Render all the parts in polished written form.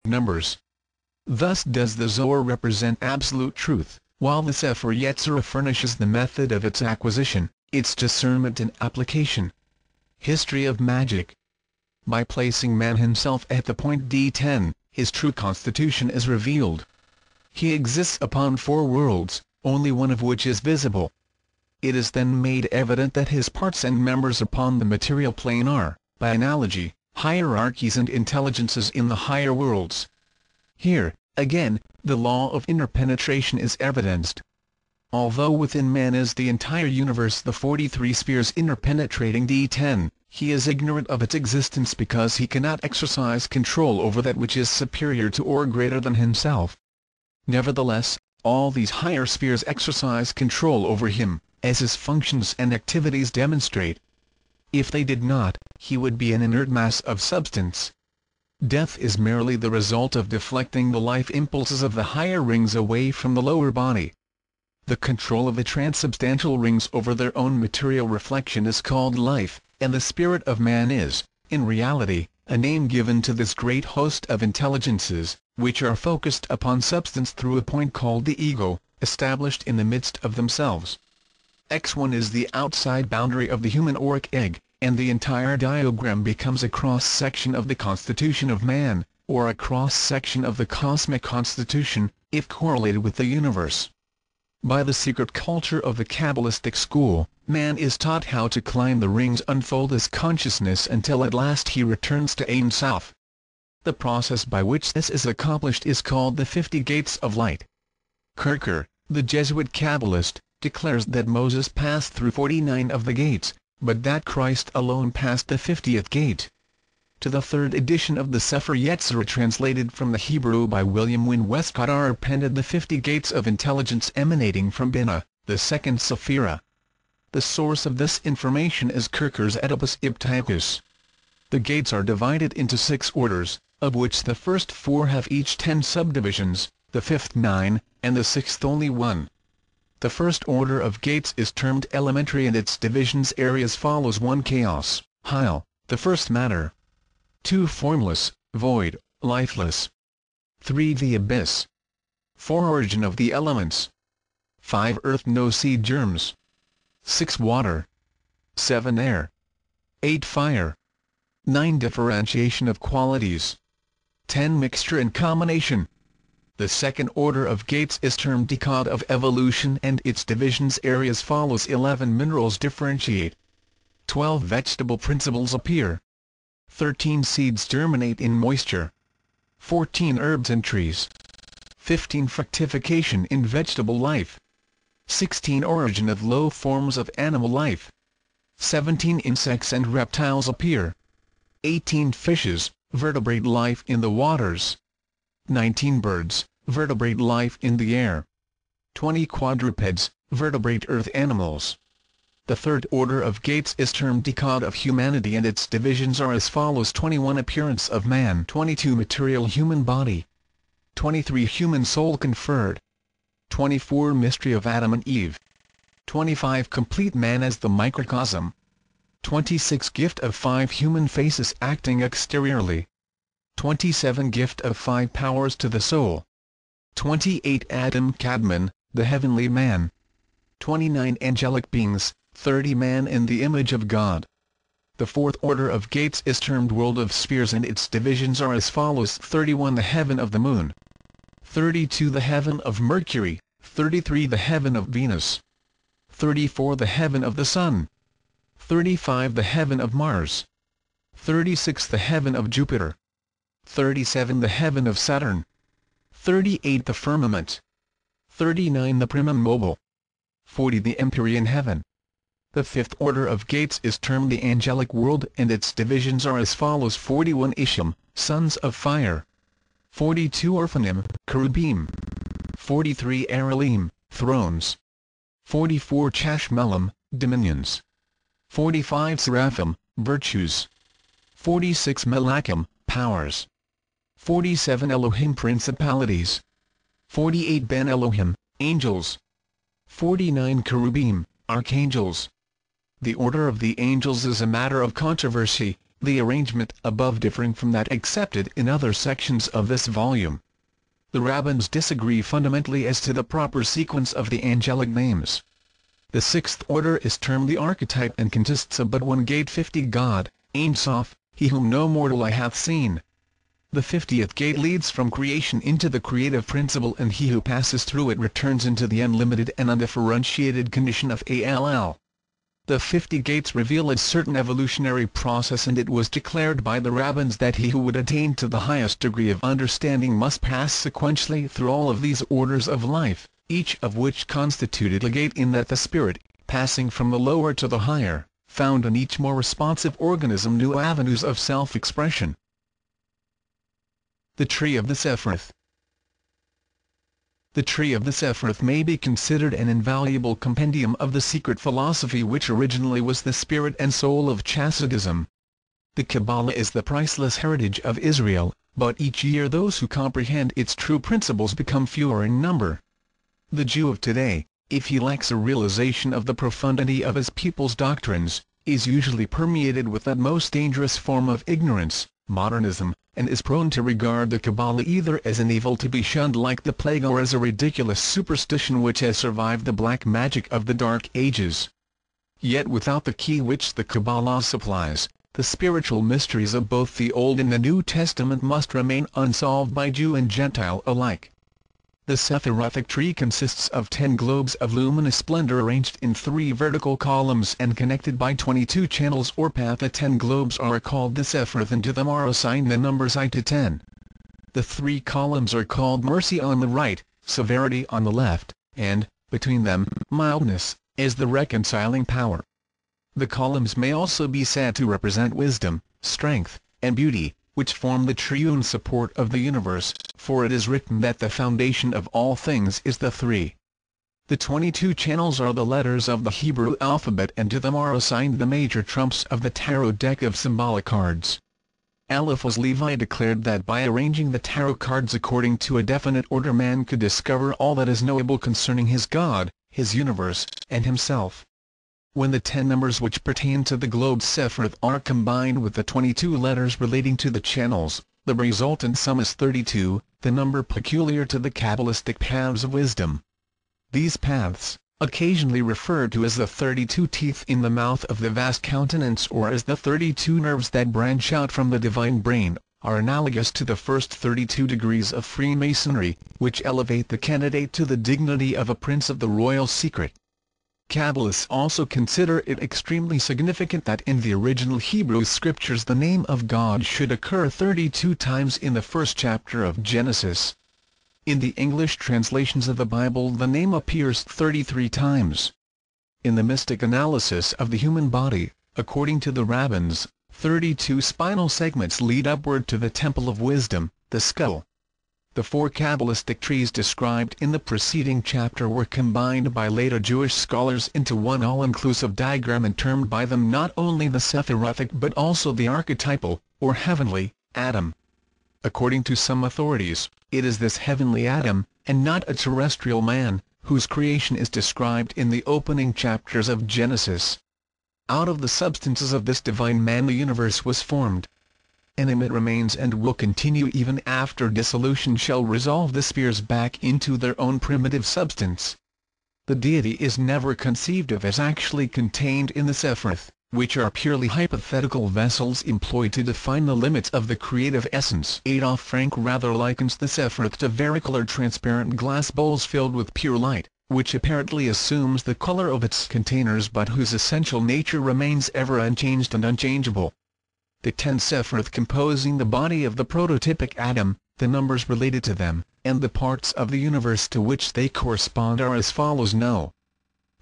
numbers. Thus does the Zohar represent absolute truth, while the Sefer Yetzirah furnishes the method of its acquisition, its discernment and application. History of magic. By placing man himself at the point D10, his true constitution is revealed. He exists upon 4 worlds, only one of which is visible. It is then made evident that his parts and members upon the material plane are, by analogy, hierarchies and intelligences in the higher worlds. Here, again, the law of interpenetration is evidenced. Although within man is the entire universe, the 43 spheres interpenetrating D10, he is ignorant of its existence because he cannot exercise control over that which is superior to or greater than himself. Nevertheless, all these higher spheres exercise control over him, as his functions and activities demonstrate. If they did not, he would be an inert mass of substance. Death is merely the result of deflecting the life impulses of the higher rings away from the lower body. The control of the transubstantial rings over their own material reflection is called life, and the spirit of man is, in reality, a name given to this great host of intelligences, which are focused upon substance through a point called the ego, established in the midst of themselves. X1 is the outside boundary of the human auric egg, and the entire diagram becomes a cross-section of the constitution of man, or a cross-section of the cosmic constitution, if correlated with the universe. By the secret culture of the Kabbalistic school, man is taught how to climb the rings unfold his consciousness until at last he returns to Ein Sof. The process by which this is accomplished is called the 50 Gates of Light. Kircher, the Jesuit Kabbalist, declares that Moses passed through 49 of the gates, but that Christ alone passed the 50th gate. To the 3rd edition of the Sefer Yetzirah, translated from the Hebrew by William Wynne Westcott, are appended the 50 gates of intelligence emanating from Binah, the 2nd Sephirah. The source of this information is Kircher's Oedipus Iptychus. The gates are divided into 6 orders, of which the first 4 have each 10 subdivisions, the 5th 9, and the 6th only 1. The first order of gates is termed elementary, and its divisions areas follows: 1 chaos, Hyle, the first matter; 2 formless, void, lifeless; 3 the abyss; 4 origin of the elements; 5 earth, no seed germs; 6 water; 7 air; 8 fire; 9 differentiation of qualities; 10 mixture and combination. The second order of gates is termed decade of evolution, and its divisions areas follows: 11 minerals differentiate; 12 vegetable principles appear; 13 seeds germinate in moisture; 14 herbs and trees; 15 fructification in vegetable life; 16 origin of low forms of animal life; 17 insects and reptiles appear; 18 fishes, vertebrate life in the waters; 19 birds, vertebrate life in the air; 20 quadrupeds, vertebrate earth animals. The third order of gates is termed decade of humanity, and its divisions are as follows: 21 appearance of man, 22 material human body, 23 human soul conferred, 24 mystery of Adam and Eve, 25 complete man as the microcosm, 26 gift of 5 human faces acting exteriorly, 27 gift of 5 powers to the soul, 28 Adam Kadmon, the heavenly man, 29 angelic beings, 30 man in the image of God. The fourth order of gates is termed world of spheres, and its divisions are as follows: 31 the heaven of the moon, 32 the heaven of Mercury, 33 the heaven of Venus, 34 the heaven of the Sun, 35 the heaven of Mars, 36 the heaven of Jupiter, 37 the heaven of Saturn, 38 the firmament, 39 the primum mobile, 40 the empyrean heaven. The fifth order of gates is termed the angelic world, and its divisions are as follows: 41 Isham, sons of fire, 42 Orphanim, cherubim, 43 Aralim, thrones, 44 Chashmelim, dominions, 45 Seraphim, virtues, 46 Malachim, powers, 47 Elohim, principalities, 48 Ben Elohim, angels, 49 Cherubim, archangels. The order of the angels is a matter of controversy. the arrangement above differing from that accepted in other sections of this volume. The rabbins disagree fundamentally as to the proper sequence of the angelic names. The sixth order is termed the archetype and consists of but one gate 50 God, Ein Sof, he whom no mortal eye hath seen. The 50th gate leads from creation into the creative principle, and he who passes through it returns into the unlimited and undifferentiated condition of All. The 50 gates reveal a certain evolutionary process, and it was declared by the rabbins that he who would attain to the highest degree of understanding must pass sequentially through all of these orders of life, each of which constituted a gate, in that the spirit, passing from the lower to the higher, found in each more responsive organism new avenues of self-expression. The Tree of the Sephiroth. The Tree of the Sephiroth may be considered an invaluable compendium of the secret philosophy which originally was the spirit and soul of Chassidism. The Kabbalah is the priceless heritage of Israel, but each year those who comprehend its true principles become fewer in number. The Jew of today, if he lacks a realization of the profundity of his people's doctrines, is usually permeated with that most dangerous form of ignorance, modernism, and is prone to regard the Kabbalah either as an evil to be shunned like the plague or as a ridiculous superstition which has survived the black magic of the Dark Ages. Yet without the key which the Kabbalah supplies, the spiritual mysteries of both the Old and the New Testament must remain unsolved by Jew and Gentile alike. The Sephirothic tree consists of 10 globes of luminous splendor arranged in 3 vertical columns and connected by 22 channels or path. The 10 globes are called the Sephiroth, and to them are assigned the numbers I to 10. The 3 columns are called mercy on the right, severity on the left, and, between them, mildness, as the reconciling power. The columns may also be said to represent wisdom, strength, and beauty, which form the triune support of the universe, for it is written that the foundation of all things is the 3. The 22 channels are the letters of the Hebrew alphabet, and to them are assigned the major trumps of the tarot deck of symbolic cards. Eliphaz Levi declared that by arranging the tarot cards according to a definite order man could discover all that is knowable concerning his God, his universe, and himself. When the 10 numbers which pertain to the globe Sephiroth are combined with the 22 letters relating to the channels, the resultant sum is 32, the number peculiar to the Kabbalistic paths of wisdom. These paths, occasionally referred to as the 32 teeth in the mouth of the vast countenance or as the 32 nerves that branch out from the divine brain, are analogous to the first 32 degrees of Freemasonry, which elevate the candidate to the dignity of a prince of the royal secret. Kabbalists also consider it extremely significant that in the original Hebrew scriptures the name of God should occur 32 times in the first chapter of Genesis. In the English translations of the Bible the name appears 33 times. In the mystic analysis of the human body, according to the rabbins, 32 spinal segments lead upward to the temple of wisdom, the skull. The 4 Kabbalistic trees described in the preceding chapter were combined by later Jewish scholars into one all-inclusive diagram and termed by them not only the Sephirothic but also the archetypal, or heavenly, Adam. According to some authorities, it is this heavenly Adam, and not a terrestrial man, whose creation is described in the opening chapters of Genesis. Out of the substances of this divine man the universe was formed. And it remains and will continue even after dissolution shall resolve the spheres back into their own primitive substance. The deity is never conceived of as actually contained in the Sephiroth, which are purely hypothetical vessels employed to define the limits of the creative essence. Adolf Frank rather likens the Sephiroth to varicolored transparent glass bowls filled with pure light, which apparently assumes the color of its containers but whose essential nature remains ever unchanged and unchangeable. The 10 Sephiroth composing the body of the prototypic Adam, the numbers related to them, and the parts of the universe to which they correspond are as follows. No.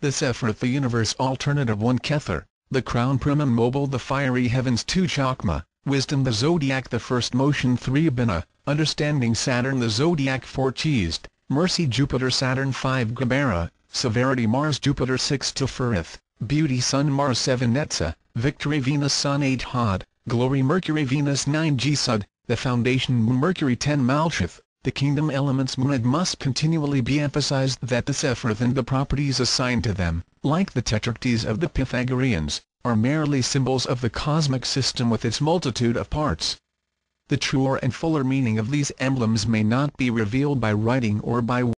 The Sephiroth, the universe alternative 1 Kether, the crown primum mobile, the fiery heavens 2 Chakma, wisdom, the zodiac, the first motion 3 Bina, understanding Saturn, the zodiac 4 Cheesed, mercy Jupiter, Saturn 5 Gabera, severity Mars, Jupiter 6 Tefereth, beauty Sun, Mars 7 Netza, victory Venus, Sun 8 Hod, glory Mercury, Venus 9 Gsud, the foundation Mercury 10 Malchith, the kingdom elements must continually be emphasized that the Sephiroth and the properties assigned to them, like the tetractys of the Pythagoreans, are merely symbols of the cosmic system with its multitude of parts. The truer and fuller meaning of these emblems may not be revealed by writing or by